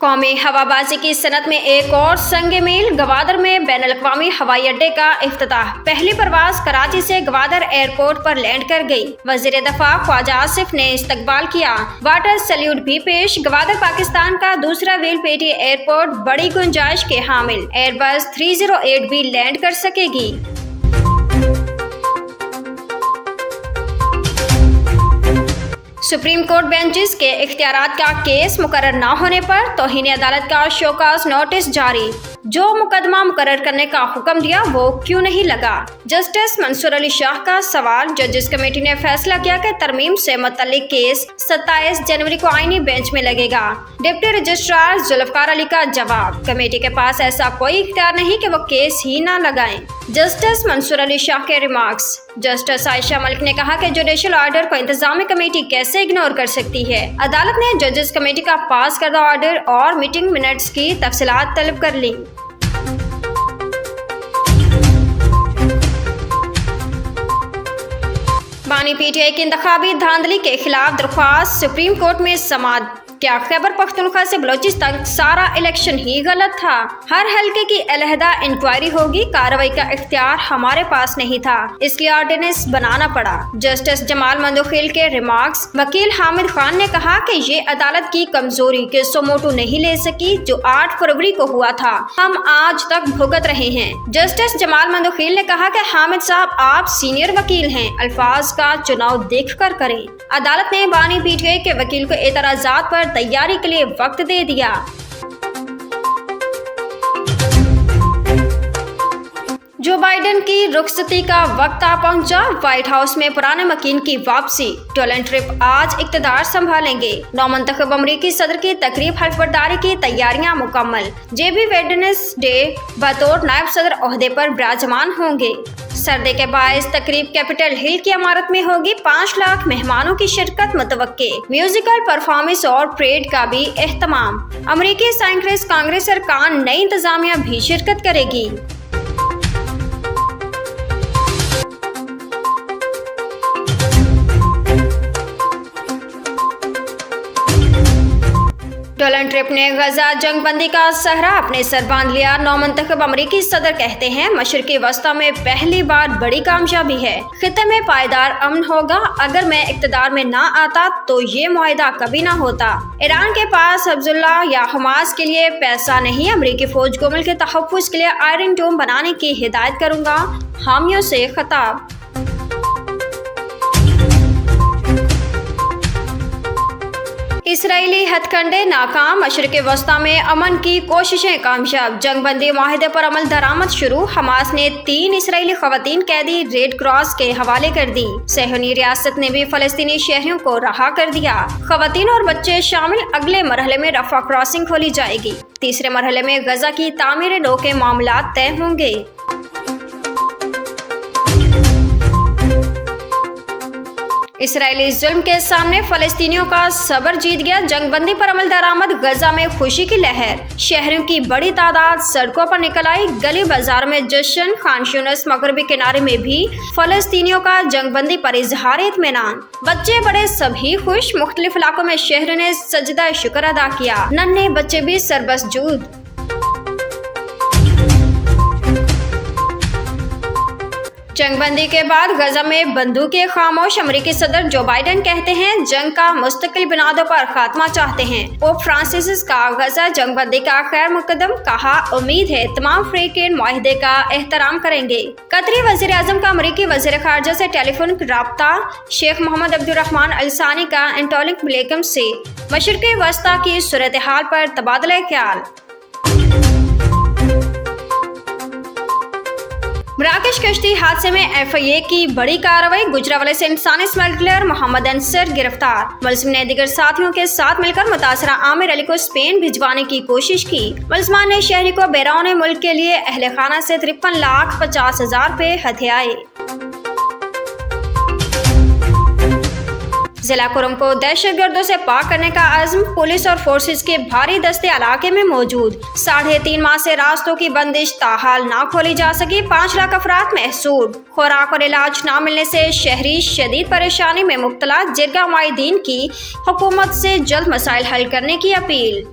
कौमी हवाबाजी की सनत में एक और संगे मील। गवादर में बैनुल-अक़वामी हवाई अड्डे का इफ्तिताह। पहली परवाज कराची से गवादर एयरपोर्ट पर लैंड कर गई। वज़ीर दफा ख्वाजा आसिफ ने इस्तकबाल किया। वाटर सैल्यूट भी पेश। गवादर पाकिस्तान का दूसरा व्हील पेटी एयरपोर्ट बड़ी गुंजाइश के हामिल। एयरबस 308 भी लैंड कर सकेगी। सुप्रीम कोर्ट बेंचेस के इख्तियारात का केस मुकर्रर न होने पर तौहीन अदालत का शोकास नोटिस जारी। जो मुकदमा मुकर्रर करने का हुक्म दिया वो क्यों नहीं लगा? जस्टिस मंसूर अली शाह का सवाल। जजेस कमेटी ने फैसला किया कि तरमीम से मुतल्लिक केस 27 जनवरी को आईनी बेंच में लगेगा। डिप्टी रजिस्ट्रार जुल्फकार अली का जवाब। कमेटी के पास ऐसा कोई इख्तियार नहीं कि वो केस ही न लगाएं। जस्टिस मंसूर अली शाह के रिमार्क्स। जस्टिस आयशा मलिक ने कहा कि जुडिशल ऑर्डर को इंतजामी कमेटी कैसे इग्नोर कर सकती है। अदालत ने जजेस कमेटी का पास करदा ऑर्डर और मीटिंग मिनट्स की तफसीलात तलब कर ली। बानी पीटीआई की इंतखाबी धांधली के खिलाफ दरख्वास्त सुप्रीम कोर्ट में समाअत। क्या खैबर पख्तूनख्वा से बलोचिस्तान सारा इलेक्शन ही गलत था? हर हल्के की अलहदा इंक्वायरी होगी। कार्रवाई का इख्तियार हमारे पास नहीं था, इसलिए ऑर्डिनेंस बनाना पड़ा। जस्टिस जमाल मंदोखिल के रिमार्क्स। वकील हामिद खान ने कहा कि ये अदालत की कमजोरी के सोमोटो नहीं ले सकी जो 8 फरवरी को हुआ था, हम आज तक भुगत रहे हैं। जस्टिस जमाल मंदोखिल ने कहा कि हामिद साहब आप सीनियर वकील हैं, अल्फाज का चुनाव देख कर करें। अदालत ने बानी पीटीआई के वकील को एतराजात पर तैयारी के लिए वक्त दे दिया। जो बाइडेन की रुखसती का वक्त आ पहुंचा। व्हाइट हाउस में पुराने मकीन की वापसी। डोनाल्ड ट्रंप आज इक़्तिदार संभालेंगे। नौमंतखब अमरीकी सदर की तकरीब हल्फबरदारी की तैयारियां मुकम्मल। जेबी वेडनेसडे बतौर नायब सदर ओहदे पर विराजमान होंगे। सर्दी के बायस तकरीब कैपिटल हिल की इमारत में होगी। 5 लाख मेहमानों की शिरकत मुतवक्के। म्यूजिकल परफॉर्मेंस और परेड का भी एहतमाम। अमरीकी साइंटिस्ट कांग्रेस अरकान नई इंतजामिया भी शिरकत करेगी। डोनाल्ड ट्रंप ने गजा जंगबंदी का सहरा अपने सर बांध लिया। नौमंतखब अमरीकी सदर कहते हैं मशरिकी वस्ता में पहली बार बड़ी कामयाबी है। खित्ते में पायदार अमन होगा। अगर मैं इक़्तिदार में ना आता तो ये मुआहिदा कभी ना होता। ईरान के पास हिज़्बुल्लाह या हमास के लिए पैसा नहीं। अमरीकी फौज को मुल्क के तहफ़्फ़ुज़ के लिए आयरन डोम बनाने की हिदायत करूंगा। हामियों से खिताब। इसराइली हथकंडे नाकाम। मशरिक़ वस्ता में अमन की कोशिशें कामयाब। जंगबंदी माहिदे पर अमल दरामद शुरू। हमास ने 3 इसराइली ख़वातीन कैदी रेड क्रॉस के हवाले कर दी। सेहूनी रियासत ने भी फ़लस्तीनी शहरियों को रहा कर दिया। ख़वातीन और बच्चे शामिल। अगले मरहले में रफ़ा क्रॉसिंग खोली जाएगी। तीसरे मरहले में गजा की तामीर नो के मामलात तय होंगे। इसराइली जुल्म के सामने फ़लस्तीनियों का सब्र जीत गया। जंगबंदी पर अमल दरामद। गजा में खुशी की लहर। शहरों की बड़ी तादाद सड़कों पर निकल आई। गली बाजार में जश्न। खान यूनिस मगरबी किनारे में भी फ़लस्तीनियों का जंगबंदी पर इजहार इत्मीनान। बच्चे बड़े सभी खुश। मुख्तलिफ इलाकों में शहर ने सजदा शुक्र अदा किया। नन्हे बच्चे भी सरबसजूद। जंगबंदी के बाद गजा में बंदूकें खामोश। अमरीकी सदर जो बाइडेन कहते हैं जंग का मुस्तकिल बुनियादों पर खात्मा चाहते हैं। पोप फ्रांसिस का गजा जंगबंदी का खैर मुकदम। कहा उम्मीद है तमाम फ्री ट्रेड मुआहिदे का एहतराम करेंगे। कतरी वज़ीर आज़म का अमरीकी वज़ीर ख़ारजा से टेलीफोनिक राब्ता। शेख मोहम्मद अब्दुर्रहमान अल सानी का एंटोनिक ब्लिंकन से मशरिक़ वस्ता की सूरत हाल पर तबादला ख्याल। मराकश कश्ती हादसे में FIA की बड़ी कार्रवाई। गुजरावाला से इंसानी स्मगलर मोहम्मद अंसर गिरफ्तार। मुलजिम ने दीगर साथियों के साथ मिलकर मुतासरा आमिर अली को स्पेन भिजवाने की कोशिश की। मुलजिमान ने शहरी को बैरून मुल्क के लिए अहले खाना से 53,50,000 रुपए हथियाए। जिला कुरुम को दहशतगर्दों से पाक करने का अज़्म। पुलिस और फोर्सेस के भारी दस्ते इलाके में मौजूद। 3.5 माह से रास्तों की बंदिश ताहाल ना खोली जा सकी। 5 लाख अफराद महसूद। खुराक और इलाज ना मिलने से शहरी शदीद परेशानी में मुब्तला। जिरगा मुआहिदीन की हुकूमत से जल्द मसाइल हल करने की अपील।